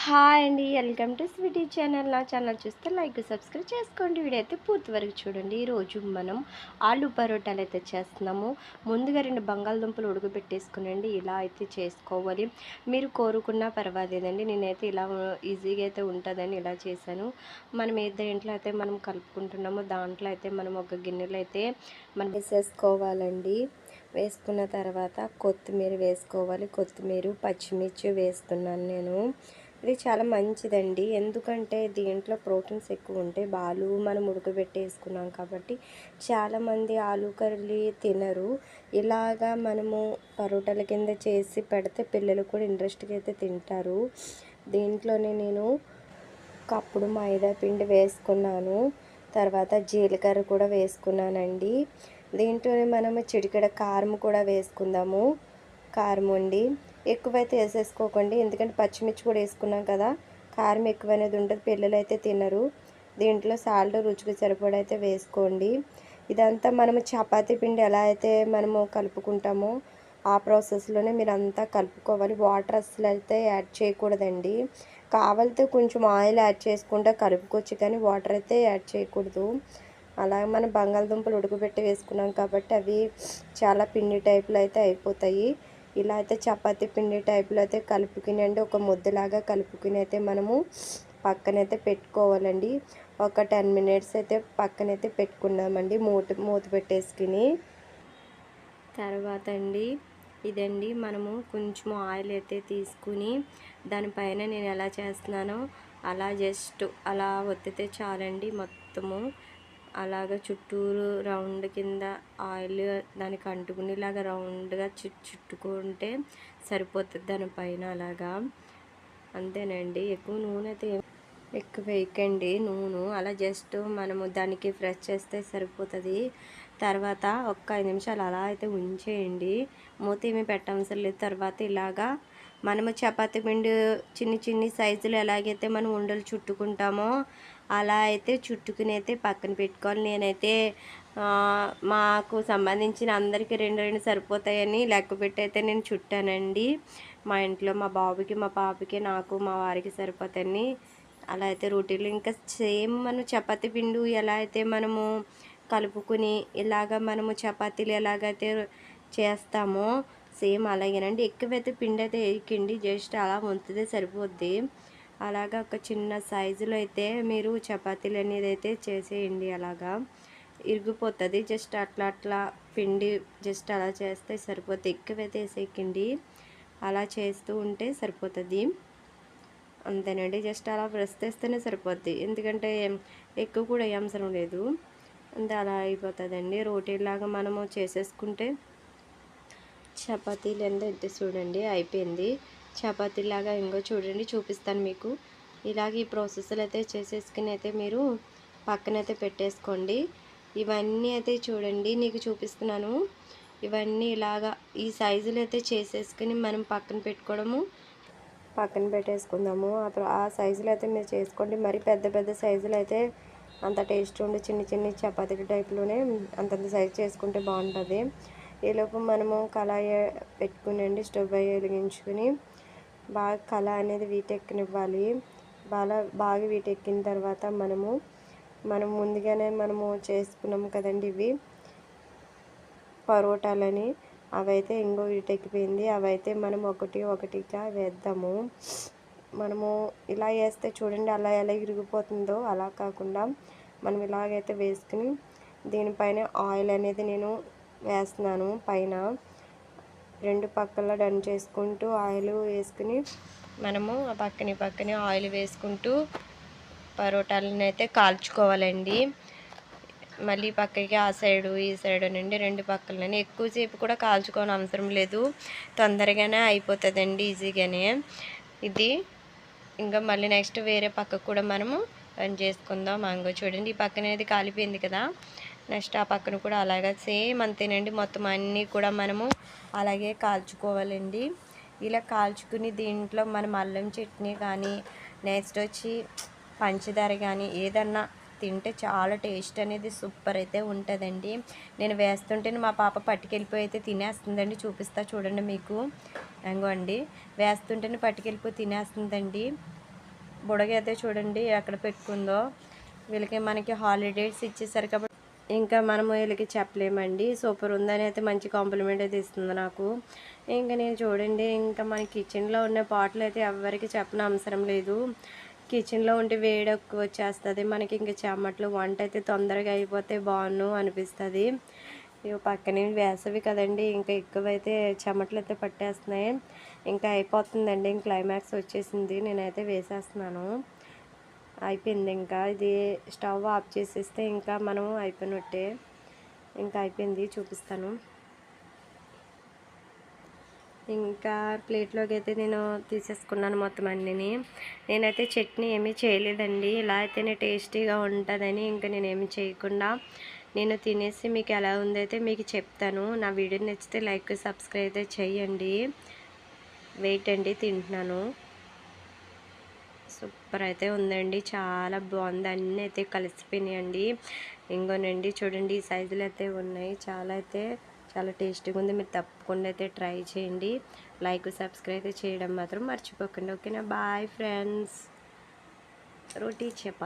Hi అండి, welcome to Sweety channel. నా channel చూస్తే లైక్ సబ్స్క్రైబ్ చేసుకోండి. వీడియో అయితే పూర్తి వరకు చూడండి. ఈరోజు మనం ఆలు పరోటాలు అయితే చేస్తున్నాము. ముందుగా 2 బంగాళదుంపలు ఉడకబెట్టేసుకునండి. ఇలా అయితే చేసుకోవాలి. మీరు కోరుకున్నా పర్వాలేదండి. నేనైతే ఇలా ఈజీగా అయితే ఉంటుందని ఇలా చేశాను. మనం ఏ దేంట్లో అయితే మనం కలుపుకుంటున్నామో దాంట్లో అయితే మనం ఒక గిన్నెలో అయితే మనం వేసేసుకోవాలండి. వేసుకున్న తర్వాత కొత్తిమీర వేసుకోవాలి. కొత్తిమీర, పచ్చిమిర్చి వేస్తున్నాను నేను. ఇది చాలా మంచిదండి, ఎందుకంటే దీంట్లో ప్రోటీన్స్ ఎక్కువ ఉంటాయి. ఆలు మనం ఉడకబెట్టేసుకున్నాం కాబట్టి చాలామంది ఆలు కర్రీ తినరు. ఇలాగా మనము పరోటాల కింద చేసి పెడితే పిల్లలు కూడా ఇంట్రెస్ట్గా అయితే తింటారు. దీంట్లోనే నేను కప్పుడు మైదా పిండి వేసుకున్నాను, తర్వాత జీలకర్ర కూడా వేసుకున్నానండి. దీంట్లోనే మనము చిటికెడ కారం కూడా వేసుకుందాము. కారం అండి ఎక్కువైతే వేసేసుకోకండి, ఎందుకంటే పచ్చిమిర్చి కూడా వేసుకున్నాం కదా, కారం ఎక్కువ అనేది ఉంటుంది, పిల్లలు అయితే తినరు. దీంట్లో సాల్ట్ రుచికి సరిపడా అయితే వేసుకోండి. ఇదంతా మనము చపాతీ పిండి ఎలా అయితే మనము కలుపుకుంటామో ఆ ప్రాసెస్లోనే మీరు అంతా కలుపుకోవాలి. వాటర్ అస్సలు అయితే యాడ్ చేయకూడదండి. కావాలితే కొంచెం ఆయిల్ యాడ్ చేసుకుంటే కలుపుకోవచ్చు, కానీ వాటర్ అయితే యాడ్ చేయకూడదు. అలాగే మనం బంగాళదుంపలు ఉడకబెట్టి వేసుకున్నాం కాబట్టి అవి చాలా పిండి టైప్లో అయితే అయిపోతాయి. ఇలా అయితే చపాతీ పిండి టైప్లో అయితే కలుపుకుని అండి, ఒక ముద్దలాగా కలుపుకుని అయితే మనము పక్కనైతే పెట్టుకోవాలండి. ఒక 10 మినిట్స్ అయితే పక్కనైతే పెట్టుకున్నామండి, మూత పెట్టేసుకుని. తర్వాత అండి ఇదండి, మనము కొంచెం ఆయిల్ అయితే తీసుకుని దానిపైన నేను ఎలా చేస్తున్నానో అలా జస్ట్ అలా ఒత్తితే చాలండి. మొత్తము అలాగ చుట్టూరు రౌండ్ కింద ఆయిల్ దానికి అంటుకునేలాగా రౌండ్గా చుట్టుకుంటే సరిపోతుంది దానిపైన. అలాగా అంతేనండి, ఎక్కువ నూనె అయితే ఎక్కువ వేయకండి. నూనె అలా జస్ట్ మనము దానికి ఫ్రెష్ చేస్తే సరిపోతుంది. తర్వాత ఒక్క 5 నిమిషాలు అలా అయితే ఉంచేయండి, మూత ఏమీ పెట్టవసరం లేదు. తర్వాత ఇలాగా మనము చపాతీ పిండి చిన్ని సైజులు ఎలాగైతే మనం ఉండలు చుట్టుకుంటామో అలా అయితే చుట్టుకుని అయితే పక్కన పెట్టుకోవాలి. నేనైతే మాకు సంబంధించిన అందరికీ 2 సరిపోతాయని లెక్క పెట్టి అయితే నేను చుట్టానండి. మా ఇంట్లో మా బాబుకి, మా పాపకి, నాకు, మా వారికి సరిపోతాయని అలా అయితే రోటీలు ఇంకా సేమ్ మనం చపాతీ పిండి ఎలా అయితే మనము కలుపుకుని ఇలాగ మనము చపాతీలు ఎలాగైతే చేస్తామో సేమ్ అలాగేనండి. ఎక్కువైతే పిండి అయితే వేయకండి, జస్ట్ అలా వంచితే సరిపోద్ది. అలాగా ఒక చిన్న సైజులో అయితే మీరు చపాతీలు అనేది అయితే చేసేయండి. అలాగా ఇరిగిపోతుంది, జస్ట్ అట్లా పిండి జస్ట్ అలా చేస్తే సరిపోతుంది. ఎక్కువైతే వేసేయకండి, అలా చేస్తూ ఉంటే సరిపోతుంది. అంతేనండి, జస్ట్ అలా ప్రెస్ చేస్తేనే సరిపోద్ది, ఎందుకంటే ఎక్కువ కూడా అవసరం లేదు. అంతే అలా అయిపోతుందండి. రోటీలాగా మనము చేసేసుకుంటే చపాతీలు ఎంత చూడండి అయిపోయింది. చపాతీలాగా ఇంకో చూడండి చూపిస్తాను మీకు. ఇలాగ ఈ ప్రాసెస్లు అయితే చేసేసుకుని అయితే మీరు పక్కనైతే పెట్టేసుకోండి. ఇవన్నీ అయితే చూడండి నీకు చూపిస్తున్నాను. ఇవన్నీ ఇలాగా ఈ సైజులు అయితే చేసేసుకుని మనం పక్కన పెట్టుకోవడము, పక్కన పెట్టేసుకుందాము. ఆ సైజులో అయితే మీరు చేసుకోండి. మరి పెద్ద సైజులు అయితే అంత టేస్ట్ ఉండి చిన్ని చపాతీ టైప్లోనే అంతంత సైజు చేసుకుంటే బాగుంటుంది. ఈలోపు మనము కళాయి పెట్టుకునండి, స్టవ్ వెలిగించుకుని బాగా కళాయి అనేది వీటెక్కనివ్వాలి. బాగా వీటెక్కిన తర్వాత మనం ముందుగానే మనము చేసుకున్నాము కదండి ఇవి పరోటాలని, అవైతే ఇంకో వీటెక్కిపోయింది. అవైతే మనం ఒకటిగా వేద్దాము. మనము ఇలా వేస్తే చూడండి అలా ఎలా ఇరిగిపోతుందో, అలా కాకుండా మనం ఇలాగైతే వేసుకుని దీనిపైన ఆయిల్ అనేది నేను వేస్తున్నాను. పైన 2 పక్కల డన్ చేసుకుంటూ ఆయిల్ వేసుకుని మనము ఆ పక్కనే ఆయిల్ వేసుకుంటూ పరోటాలను అయితే కాల్చుకోవాలండి. మళ్ళీ పక్కకి ఆ సైడు ఈ సైడు నుండి 2 పక్కలని ఎక్కువసేపు కూడా కాల్చుకోని అవసరం లేదు, తొందరగానే అయిపోతుందండి, ఈజీగానే ఇది. ఇంకా మళ్ళీ నెక్స్ట్ వేరే పక్కకు కూడా మనము రన్ చేసుకుందాం. మ్యాంగో చూడండి ఈ పక్కన అనేది కాలిపోయింది కదా, నెక్స్ట్ ఆ పక్కన కూడా అలాగే సేమ్ అంతేనండి. మొత్తం అన్నీ కూడా మనము అలాగే కాల్చుకోవాలండి. ఇలా కాల్చుకుని దీంట్లో మనం అల్లం చట్నీ కానీ నెక్స్ట్ వచ్చి పంచదార కానీ ఏదన్నా తింటే చాలా టేస్ట్ అనేది సూపర్ అయితే ఉంటుందండి. నేను వేస్తుంటేనే మా పాప పట్టుకెళ్ళిపోయి అయితే తినేస్తుందండి. చూపిస్తా చూడండి మీకు. అండి వేస్తుంటేనే పట్టుకెళ్ళిపోయి తినేస్తుందండి. బుడగ అయితే చూడండి ఎక్కడ పెట్టుకుందో. వీళ్ళకి మనకి హాలిడేస్ ఇచ్చేసారు కాబట్టి ఇంకా మనము వీళ్ళకి చెప్పలేమండి. సూపర్ ఉందని అయితే మంచి కాంప్లిమెంట్ అయితే ఇస్తుంది నాకు. ఇంకా నేను చూడండి ఇంకా మన కిచెన్లో ఉన్న పాటలు అయితే ఎవరికి చెప్పని అవసరం లేదు. కిచెన్లో ఉంటే వేడి ఎక్కువ వచ్చేస్తుంది మనకి. ఇంకా చెమటలు వంట అయితే తొందరగా అయిపోతే బాగుండు అనిపిస్తుంది. ఇవి పక్కనే వేసవి కదండి, ఇంకా ఎక్కువైతే చెమటలు అయితే పట్టేస్తున్నాయి. ఇంకా అయిపోతుందండి, ఇంక క్లైమాక్స్ వచ్చేసింది. నేనైతే వేసేస్తున్నాను. అయిపోయింది. ఇంకా ఇది స్టవ్ ఆఫ్ చేసేస్తే ఇంకా మనం అయిపోయినట్టే. ఇంకా అయిపోయింది, చూపిస్తాను. ఇంకా ప్లేట్లోకి అయితే నేను తీసేసుకున్నాను మొత్తం అన్నీని. నేనైతే చట్నీ ఏమీ చేయలేదండి, ఇలా అయితేనే టేస్టీగా ఉంటుందని ఇంకా నేనేమి చేయకుండా నేను తినేసి మీకు ఎలా ఉందైతే మీకు చెప్తాను. నా వీడియో నచ్చితే లైక్ సబ్స్క్రైబ్ అయితే చేయండి. వెయిట్ అండి, తింటున్నాను. సూపర్ అయితే ఉందండి, చాలా బాగుంది. అన్నీ అయితే కలిసిపోయినాయండి. ఇంకోనండి చూడండి, ఈ సైజులు అయితే ఉన్నాయి. చాలా టేస్టీగా ఉంది. మీరు తప్పకుండా అయితే ట్రై చేయండి. లైక్ సబ్స్క్రైబ్ చేయడం మాత్రం మర్చిపోకండి. ఓకేనా? Bye friends. రోటీ చపాతీ.